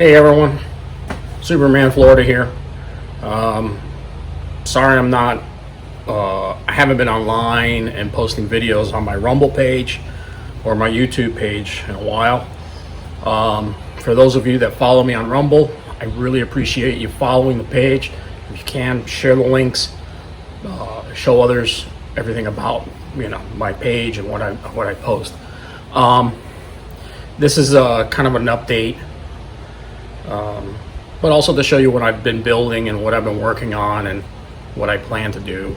Hey everyone, Superman Florida here. Sorry I'm not, I haven't been online and posting videos on my Rumble page or my YouTube page in a while. For those of you that follow me on Rumble, I really appreciate you following the page. If you can, share the links, show others everything about my page and what I post. This is kind of an update. But also to show you what I've been building and what I've been working on and what I plan to do,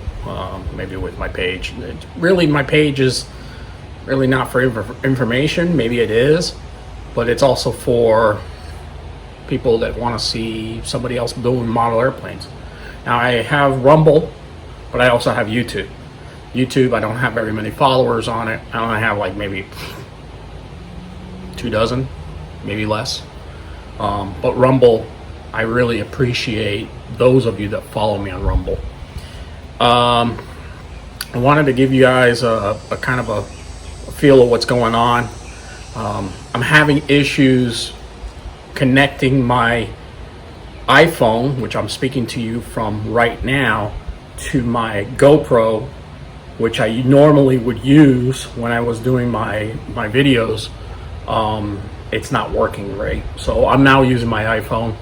maybe with my page. My page is really not for information. Maybe it is, but it's also for people that want to see somebody else building model airplanes. Now I have Rumble, but I also have YouTube. YouTube, I don't have very many followers on it. I only have like maybe 2 dozen, maybe less. But Rumble, I really appreciate those of you that follow me on Rumble. I wanted to give you guys a kind of a feel of what's going on. I'm having issues connecting my iPhone, which I'm speaking to you from right now, to my GoPro, which I normally would use when I was doing my videos. It's not working right. So I'm now using my iPhone,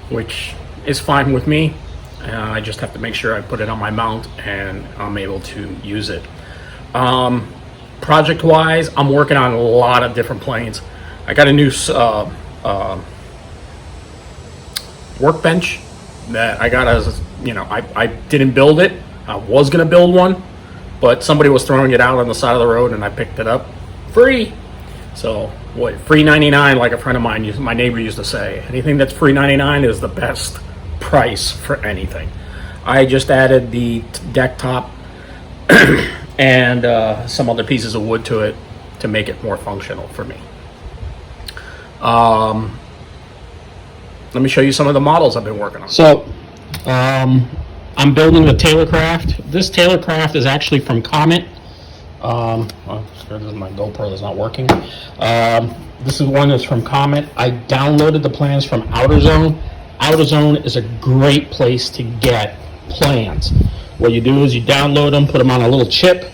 which is fine with me. I just have to make sure I put it on my mount and I'm able to use it. Project wise, I'm working on a lot of different planes. I got a new workbench that I got as, I didn't build it. I was gonna build one, but somebody was throwing it out on the side of the road and I picked it up free. So what, free 99, like a friend of mine, my neighbor used to say, anything that's free 99 is the best price for anything. I just added the deck top and some other pieces of wood to it to make it more functional for me. Let me show you some of the models I've been working on. So I'm building the Taylorcraft. This Taylorcraft is actually from Comet. My GoPro is not working. This is one that's from Comet. I downloaded the plans from AutoZone. AutoZone is a great place to get plans. What you do is you download them, put them on a little chip,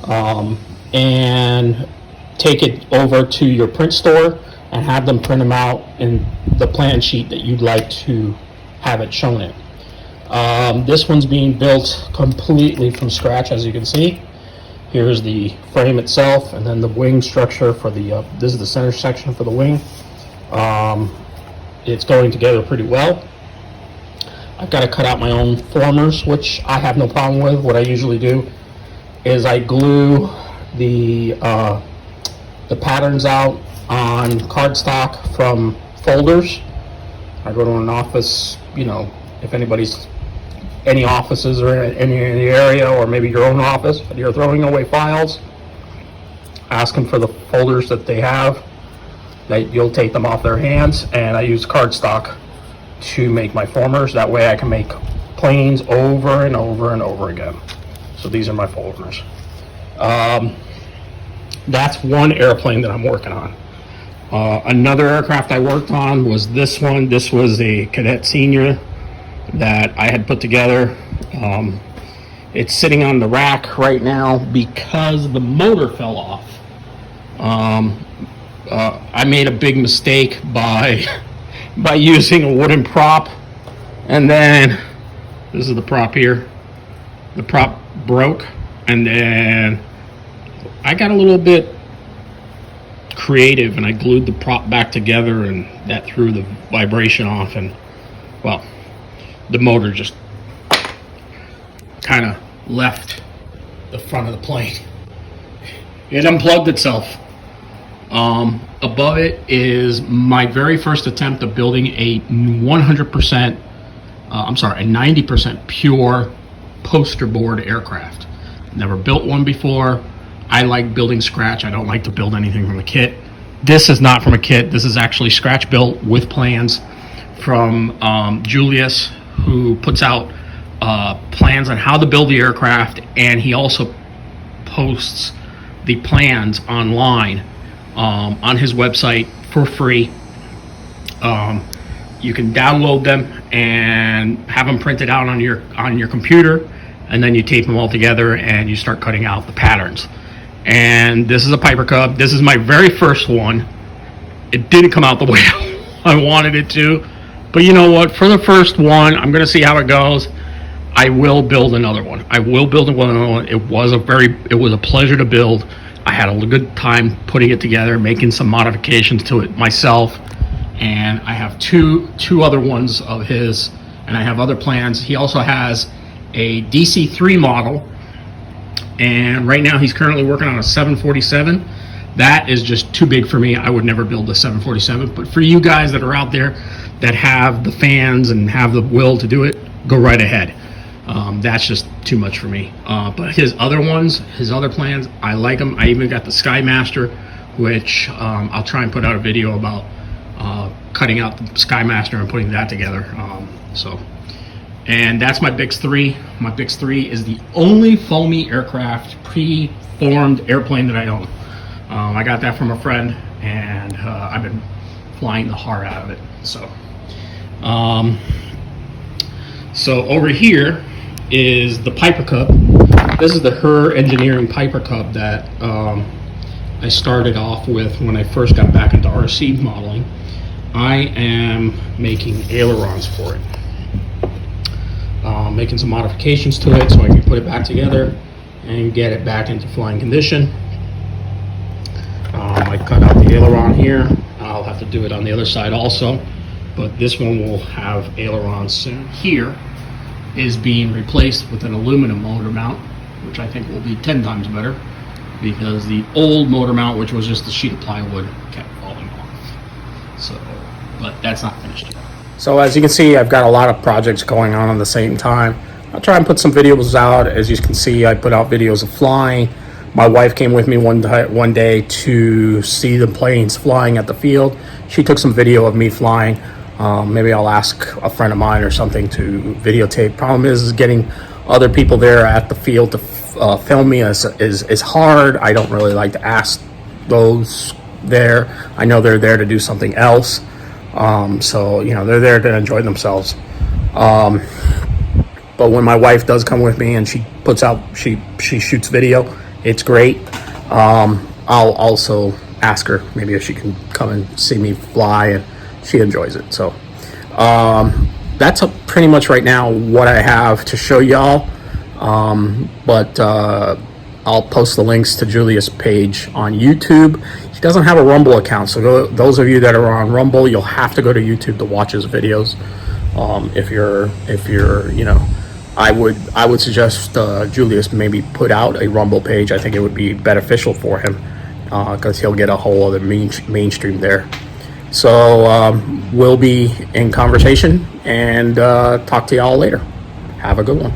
and take it over to your print store and have them print them out in the plan sheet that you'd like to have it shown in. This one's being built completely from scratch, as you can see. Here's the frame itself, and then the wing structure for the, this is the center section for the wing. It's going together pretty well. I've got to cut out my own formers, which I have no problem with. What I usually do is I glue the patterns out on cardstock from folders. I go to an office, if any offices or any in the area, or maybe your own office, but you're throwing away files, ask them for the folders that they have, that you'll take them off their hands, and I use cardstock to make my formers. That way I can make planes over and over and over again. So these are my formers. That's one airplane that I'm working on. Another aircraft I worked on was this one. This was a Cadet Senior that I had put together. It's sitting on the rack right now because the motor fell off. I made a big mistake by using a wooden prop, and then this is the prop here. The prop broke, and then I got a little bit creative and I glued the prop back together, and that threw the vibration off, and well, the motor just kind of left the front of the plane. It unplugged itself. Above it is my very first attempt of building a 100%, a 90% pure poster board aircraft. Never built one before. I like building scratch. I don't like to build anything from a kit. This is not from a kit. This is actually scratch built with plans from Julius, who puts out plans on how to build the aircraft, and he also posts the plans online on his website for free. You can download them and have them printed out on your computer, and then you tape them all together and you start cutting out the patterns. And this is a Piper Cub. This is my very first one. It didn't come out the way I wanted it to, but you know what? For the first one, I'm gonna see how it goes. I will build another one. I will build another one. It was a pleasure to build. I had a good time putting it together, making some modifications to it myself. And I have two other ones of his, and I have other plans. He also has a DC-3 model, and right now he's currently working on a 747. That is just too big for me. I would never build a 747, but for you guys that are out there that have the fans and have the will to do it, go right ahead. That's just too much for me. But his other ones, his other plans, I like them. I even got the Skymaster, which I'll try and put out a video about cutting out the Skymaster and putting that together. And that's my Bix 3. My Bix 3 is the only foamy aircraft pre-formed airplane that I own. I got that from a friend, and I've been flying the heart out of it. So over here is the Piper Cub. This is the Her Engineering Piper Cub that I started off with when I first got back into RC modeling. I am making ailerons for it. Making some modifications to it so I can put it back together and get it back into flying condition. I cut out the aileron here. I'll have to do it on the other side also, but this one will have ailerons soon. Here is being replaced with an aluminum motor mount, which I think will be 10 times better, because the old motor mount, which was just a sheet of plywood, kept falling off. So, but that's not finished yet. So as you can see, I've got a lot of projects going on at the same time. I'll try and put some videos out. As you can see, I put out videos of flying. My wife came with me one day to see the planes flying at the field. She took some video of me flying. Maybe I'll ask a friend of mine or something to videotape. Problem is getting other people there at the field to film me is hard. I don't really like to ask those there. I know they're there to do something else. So, you know, they're there to enjoy themselves. But when my wife does come with me and she shoots video, it's great. I'll also ask her maybe if she can come and see me fly, and she enjoys it. So that's pretty much right now what I have to show y'all. But I'll post the links to Julius' page on YouTube. He doesn't have a Rumble account, so those of you that are on Rumble, you'll have to go to YouTube to watch his videos. If you're, you know, I would suggest Julius maybe put out a Rumble page. I think it would be beneficial for him because he'll get a whole other mainstream there. So we'll be in conversation and talk to y'all later. Have a good one.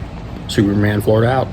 Superman Florida out.